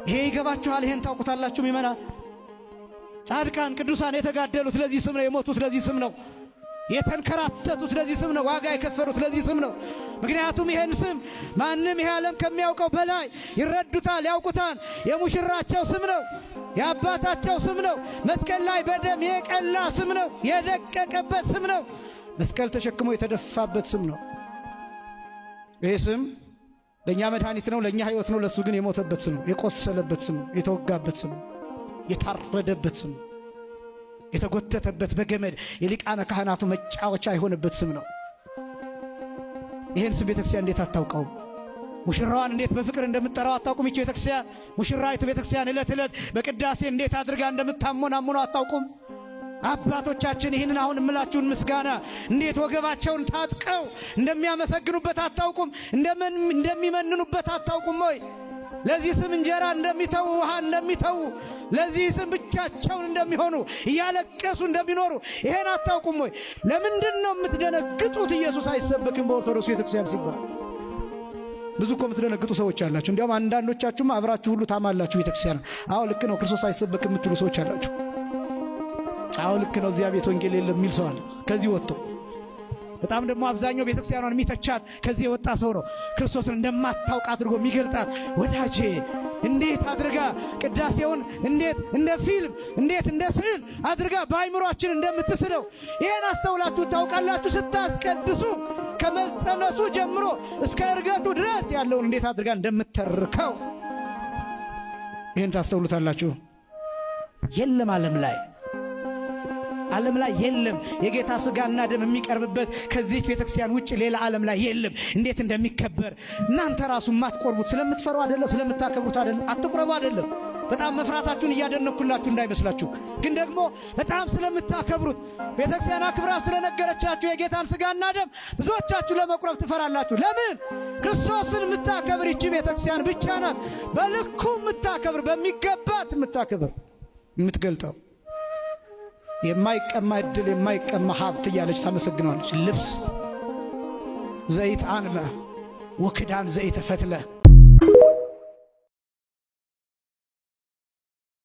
ይሄ ይገባችኋል? ይሄን ታውቁታላችሁ? ይመና ጻድቃን ቅዱሳን የተጋደሉት ለዚህ ስም ነው። የሞቱት ለዚህ ስም ነው። የተንከራተቱት ለዚህ ስም ነው። ዋጋ የከፈሉት ለዚህ ስም ነው። ምክንያቱም ይሄን ስም ማንም ይሄ ዓለም ከሚያውቀው በላይ ይረዱታል፣ ያውቁታል። የሙሽራቸው ስም ነው። የአባታቸው ስም ነው። መስቀል ላይ በደም የቀላ ስም ነው። የደቀቀበት ስም ነው። መስቀል ተሸክሞ የተደፋበት ስም ነው። ይሄ ስም ለኛ መድኃኒት ነው፣ ለኛ ሕይወት ነው። ለሱ ግን የሞተበት ስም ነው። የቆሰለበት ስም ነው። የተወጋበት ስም ነው። የታረደበት ስም ነው። የተጎተተበት በገመድ የሊቃነ ካህናቱ መጫወቻ የሆነበት ስም ነው። ይሄን ስም ቤተክርስቲያን እንዴት አታውቀው? ሙሽራዋን እንዴት በፍቅር እንደምትጠራው አታውቁም? ይቺ ቤተክርስቲያን ሙሽራይቱ ቤተክርስቲያን ዕለት ዕለት በቅዳሴ እንዴት አድርጋ እንደምታሞናሙኑ አታውቁም? አባቶቻችን ይህንን አሁን እምላችሁን ምስጋና እንዴት ወገባቸውን ታጥቀው እንደሚያመሰግኑበት አታውቁም? እንደሚመንኑበት አታውቁም ወይ? ለዚህ ስም እንጀራ እንደሚተው ውሃ እንደሚተው ለዚህ ስም ብቻቸውን እንደሚሆኑ እያለቀሱ እንደሚኖሩ ይሄን አታውቁም ወይ? ለምንድን ነው የምትደነግጡት? ኢየሱስ አይሰበክም በኦርቶዶክስ ቤተክርስቲያን ሲባል ብዙ እኮ የምትደነግጡ ሰዎች አላችሁ። እንዲያውም አንዳንዶቻችሁም አብራችሁ ሁሉ ታማላችሁ ቤተክርስቲያን። አዎ ልክ ነው ክርስቶስ አይሰበክም የምትሉ ሰዎች አላችሁ። አዎ ልክ ነው እዚያ ቤት ወንጌል የለም የሚል ሰው አለ ከዚህ ወጥቶ። በጣም ደግሞ አብዛኛው ቤተክርስቲያኗን የሚተቻት ከዚህ የወጣ ሰው ነው። ክርስቶስን እንደማታውቅ አድርጎ የሚገልጣት። ወዳጄ እንዴት አድርጋ ቅዳሴውን እንዴት እንደ ፊልም እንዴት እንደ ስዕል አድርጋ በአይምሮአችን እንደምትስለው ይሄን አስተውላችሁ ታውቃላችሁ? ስታስቀድሱ ከመጸነሱ ጀምሮ እስከ እርገቱ ድረስ ያለውን እንዴት አድርጋ እንደምትተርከው ይሄን ታስተውሉታላችሁ? የለም ዓለም ላይ የለም የጌታ ሥጋና ደም የሚቀርብበት ከዚህ ቤተክርስቲያን ውጭ ሌላ ዓለም ላይ የለም። እንዴት እንደሚከበር እናንተ ራሱ ማትቆርቡት ስለምትፈሩ አይደለም፣ ስለምታከብሩት አይደለም። አትቆርቡ አይደለም። በጣም መፍራታችሁን እያደነኩላችሁ እንዳይመስላችሁ፣ ግን ደግሞ በጣም ስለምታከብሩት ቤተክርስቲያን አክብራ ስለነገረቻችሁ የጌታን ሥጋና ደም ብዙዎቻችሁ ለመቁረብ ትፈራላችሁ። ለምን? ክርስቶስን የምታከብር ይቺ ቤተክርስቲያን ብቻ ናት። በልኩ የምታከብር በሚገባት የምታከብር የምትገልጠው የማይቀማ ዕድል የማይቀማ ሀብት እያለች ታመሰግናለች። ልብስ ዘይት አንመ ወክዳን ዘይት ፈትለ